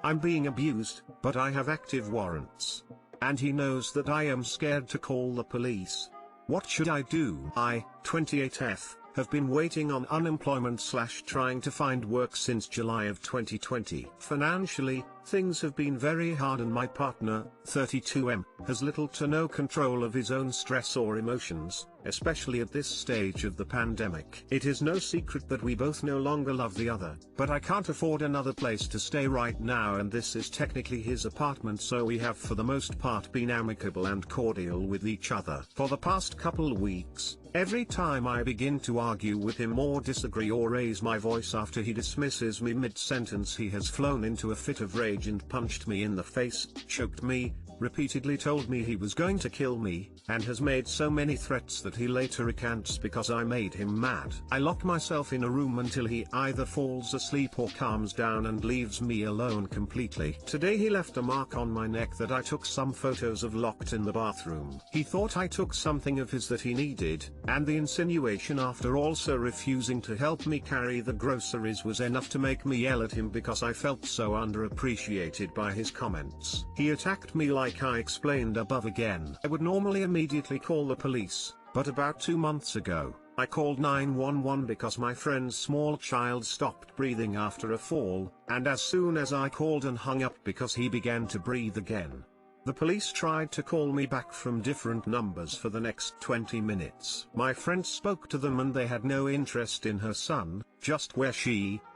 I'm being abused, but I have active warrants. And he knows that I am scared to call the police. What should I do? I, 28F, have been waiting on unemployment/trying to find work since July of 2020. Financially, things have been very hard and my partner, 32M, has little to no control of his own stress or emotions, especially at this stage of the pandemic. It is no secret that we both no longer love the other, but I can't afford another place to stay right now and this is technically his apartment, so we have for the most part been amicable and cordial with each other. For the past couple weeks, every time I begin to argue with him or disagree or raise my voice after he dismisses me mid-sentence, he has flown into a fit of rage and punched me in the face, choked me, repeatedly told me he was going to kill me, and has made so many threats that he later recants because I made him mad. I lock myself in a room until he either falls asleep or calms down and leaves me alone completely. Today he left a mark on my neck that I took some photos of locked in the bathroom. He thought I took something of his that he needed, and the insinuation after also refusing to help me carry the groceries was enough to make me yell at him because I felt so underappreciated by his comments. He attacked me like I explained above again. I would normally immediately call the police, but about 2 months ago, I called 911 because my friend's small child stopped breathing after a fall, and as soon as I called and hung up because he began to breathe again, the police tried to call me back from different numbers for the next 20 minutes. My friend spoke to them and they had no interest in her son, just where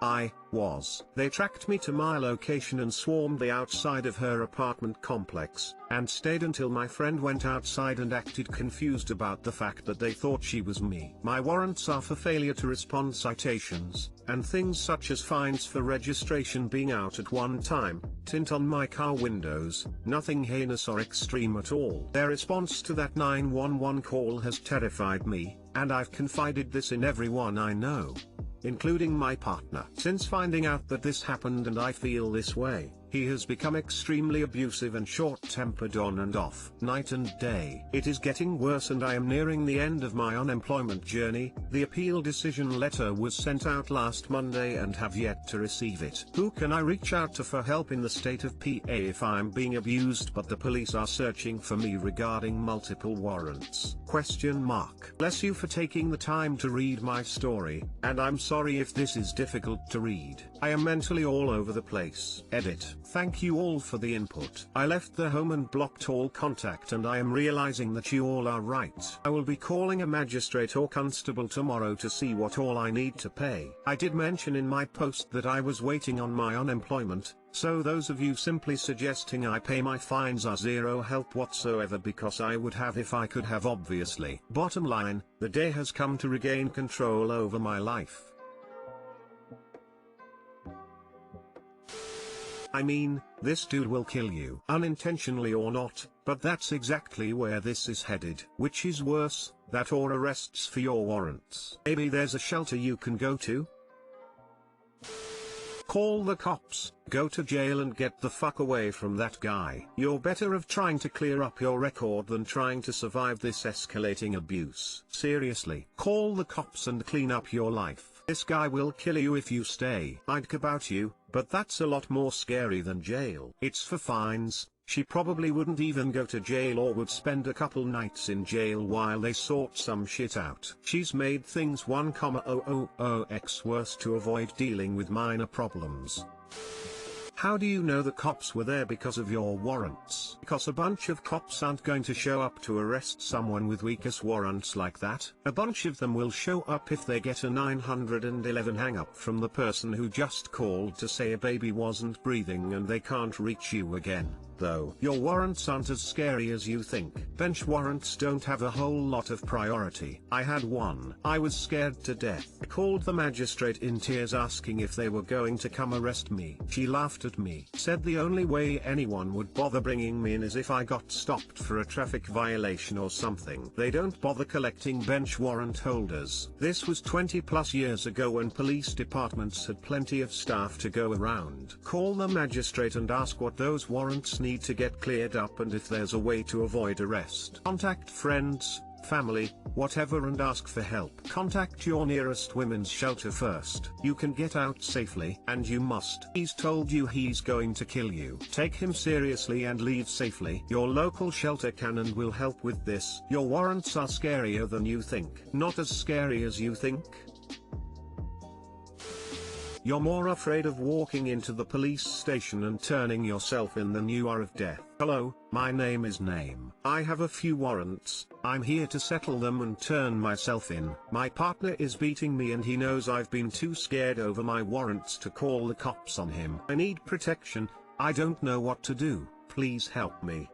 I was. They tracked me to my location and swarmed the outside of her apartment complex, and stayed until my friend went outside and acted confused about the fact that they thought she was me. My warrants are for failure to respond citations, and things such as fines for registration being out at one time, tint on my car windows, nothing heinous or extreme at all. Their response to that 911 call has terrified me, and I've confided this in everyone I know, including my partner. Since finding out that this happened and I feel this way, he has become extremely abusive and short-tempered on and off, night and day. It is getting worse and I am nearing the end of my unemployment journey. The appeal decision letter was sent out last Monday and have yet to receive it. Who can I reach out to for help in the state of PA if I'm being abused but the police are searching for me regarding multiple warrants? ? Bless you for taking the time to read my story, and I'm sorry if this is difficult to read. I am mentally all over the place. Edit. Thank you all for the input. I left the home and blocked all contact and I am realizing that you all are right. I will be calling a magistrate or constable tomorrow to see what all I need to pay. I did mention in my post that I was waiting on my unemployment, so those of you simply suggesting I pay my fines are zero help whatsoever because I would have if I could have obviously. Bottom line, the day has come to regain control over my life. I mean, this dude will kill you. Unintentionally or not, but that's exactly where this is headed. Which is worse, that or arrests for your warrants? Maybe there's a shelter you can go to? Call the cops, go to jail and get the fuck away from that guy. You're better off trying to clear up your record than trying to survive this escalating abuse. Seriously, call the cops and clean up your life. This guy will kill you if you stay. I'd care about you, but that's a lot more scary than jail. It's for fines. She probably wouldn't even go to jail or would spend a couple nights in jail while they sort some shit out. She's made things 1,000x worse to avoid dealing with minor problems. How do you know the cops were there because of your warrants? Because a bunch of cops aren't going to show up to arrest someone with weakest warrants like that. A bunch of them will show up if they get a 911 hang-up from the person who just called to say a baby wasn't breathing and they can't reach you again. Though your warrants aren't as scary as you think. Bench warrants don't have a whole lot of priority. I had one. I was scared to death. I called the magistrate in tears asking if they were going to come arrest me. She laughed at me, said the only way anyone would bother bringing me in is if I got stopped for a traffic violation or something. They don't bother collecting bench warrant holders. This was 20+ years ago when police departments had plenty of staff to go around. Call the magistrate and ask what those warrants need to get cleared up and if there's a way to avoid arrest. Contact friends, family, whatever, and ask for help. Contact your nearest women's shelter first. You can get out safely, and you must. He's told you he's going to kill you. Take him seriously and leave safely. Your local shelter can and will help with this. Your warrants are scarier than you think. Not as scary as you think. You're more afraid of walking into the police station and turning yourself in than you are of death. Hello, my name is Name. I have a few warrants. I'm here to settle them and turn myself in. My partner is beating me and he knows I've been too scared over my warrants to call the cops on him. I need protection. I don't know what to do. Please help me.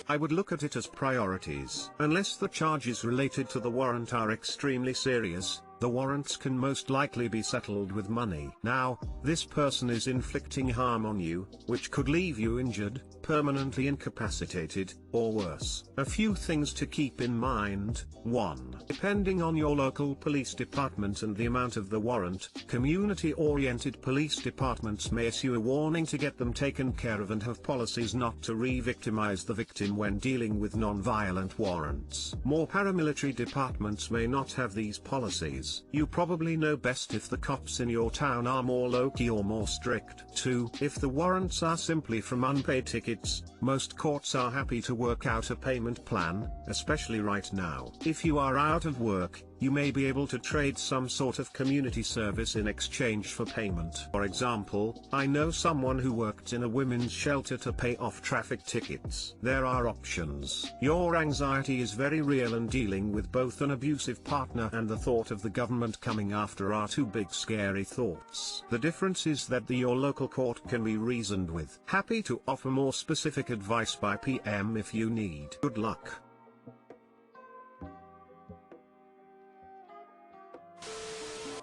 I would look at it as priorities. Unless the charges related to the warrant are extremely serious, the warrants can most likely be settled with money. Now, this person is inflicting harm on you, which could leave you injured, permanently incapacitated, or worse. A few things to keep in mind. 1. Depending on your local police department and the amount of the warrant, community-oriented police departments may issue a warning to get them taken care of and have policies not to re-victimize the victim when dealing with non-violent warrants. More paramilitary departments may not have these policies. You probably know best if the cops in your town are more low-key or more strict. 2. If the warrants are simply from unpaid tickets, most courts are happy to work out a payment plan, especially right now. If you are out of work, you may be able to trade some sort of community service in exchange for payment. For example, I know someone who worked in a women's shelter to pay off traffic tickets. There are options. Your anxiety is very real, and dealing with both an abusive partner and the thought of the government coming after are two big scary thoughts. The difference is that your local court can be reasoned with. Happy to offer more specific advice by PM if you need. Good luck.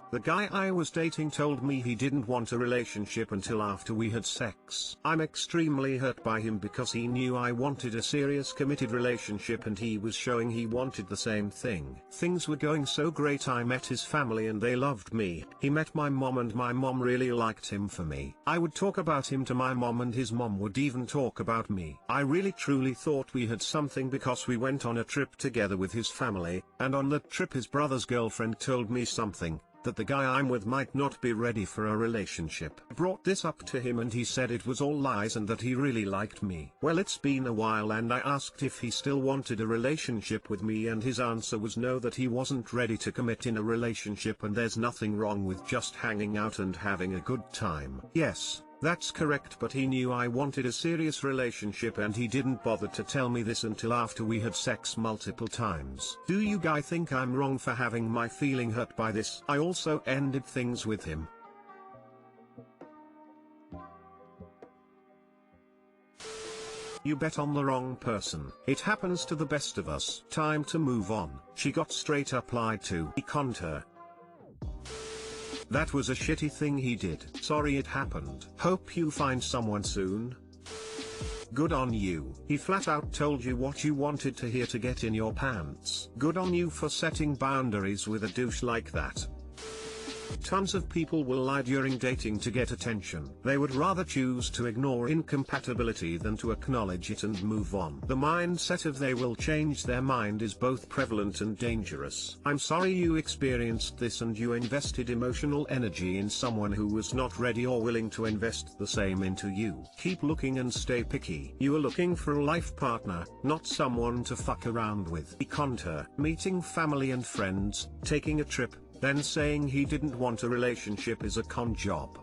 The guy I was dating told me he didn't want a relationship until after we had sex. I'm extremely hurt by him because he knew I wanted a serious committed relationship and he was showing he wanted the same thing. Things were going so great. I met his family and they loved me. He met my mom and my mom really liked him for me. I would talk about him to my mom and his mom would even talk about me. I really truly thought we had something because we went on a trip together with his family, and on that trip his brother's girlfriend told me something, that the guy I'm with might not be ready for a relationship. I brought this up to him and he said it was all lies and that he really liked me. Well, it's been a while and I asked if he still wanted a relationship with me and his answer was no, that he wasn't ready to commit in a relationship and there's nothing wrong with just hanging out and having a good time. Yes, that's correct, but he knew I wanted a serious relationship and he didn't bother to tell me this until after we had sex multiple times. Do you guys think I'm wrong for having my feeling hurt by this? I also ended things with him. You bet on the wrong person. It happens to the best of us. Time to move on. She got straight up lied to. He conned her. That was a shitty thing he did. Sorry it happened. Hope you find someone soon. Good on you. He flat out told you what you wanted to hear to get in your pants. Good on you for setting boundaries with a douche like that. Tons of people will lie during dating to get attention. They would rather choose to ignore incompatibility than to acknowledge it and move on. The mindset of they will change their mind is both prevalent and dangerous. I'm sorry you experienced this and you invested emotional energy in someone who was not ready or willing to invest the same into you. Keep looking and stay picky. You are looking for a life partner, not someone to fuck around with. He conned her. Meeting family and friends, taking a trip, then saying he didn't want a relationship is a con job.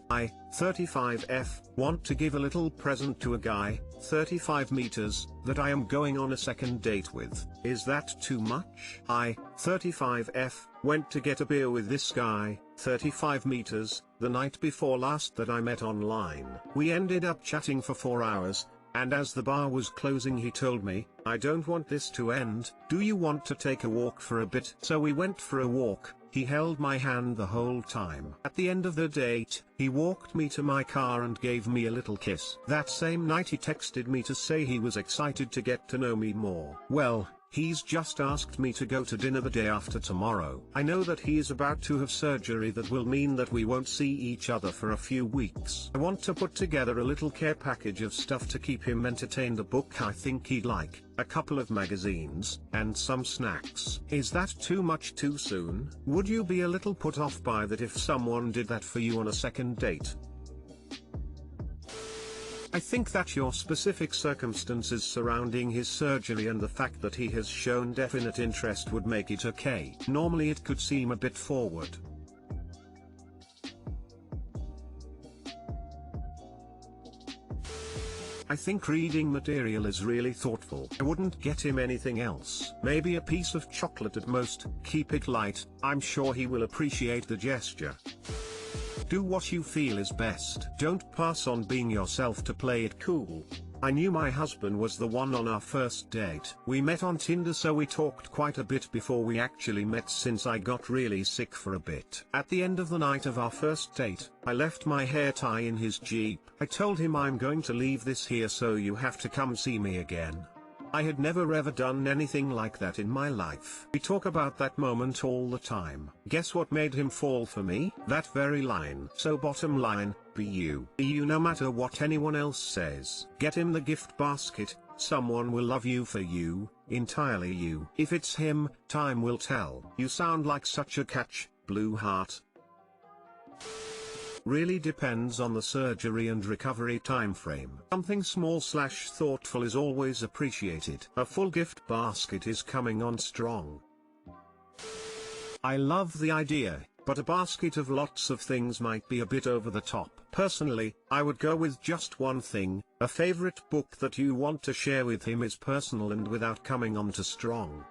I, 35F, want to give a little present to a guy, 35 meters, that I am going on a second date with. Is that too much? I, 35F, went to get a beer with this guy, 35 meters, the night before last that I met online. We ended up chatting for 4 hours. And as the bar was closing he told me, I don't want this to end, do you want to take a walk for a bit? So we went for a walk, he held my hand the whole time. At the end of the date, he walked me to my car and gave me a little kiss. That same night he texted me to say he was excited to get to know me more. Well, He's just asked me to go to dinner the day after tomorrow. I know that he is about to have surgery that will mean that we won't see each other for a few weeks. I want to put together a little care package of stuff to keep him entertained, a book I think he'd like, a couple of magazines, and some snacks. Is that too much too soon? Would you be a little put off by that if someone did that for you on a second date? I think that your specific circumstances surrounding his surgery and the fact that he has shown definite interest would make it okay. Normally it could seem a bit forward. I think reading material is really thoughtful. I wouldn't get him anything else. Maybe a piece of chocolate at most. Keep it light. I'm sure he will appreciate the gesture. Do what you feel is best. Don't pass on being yourself to play it cool. I knew my husband was the one on our first date. We met on Tinder, so we talked quite a bit before we actually met since I got really sick for a bit. At the end of the night of our first date, I left my hair tie in his Jeep. I told him, I'm going to leave this here, so you have to come see me again. I had never ever done anything like that in my life. We talk about that moment all the time. Guess what made him fall for me? That very line. So bottom line, be you. Be you no matter what anyone else says. Get him the gift basket. Someone will love you for you, entirely you. If it's him, time will tell. You sound like such a catch, blue heart. Really depends on the surgery and recovery timeframe. Something small/thoughtful is always appreciated. A full gift basket is coming on strong. I love the idea, but a basket of lots of things might be a bit over the top. Personally, I would go with just one thing. A favorite book that you want to share with him is personal and without coming on too strong.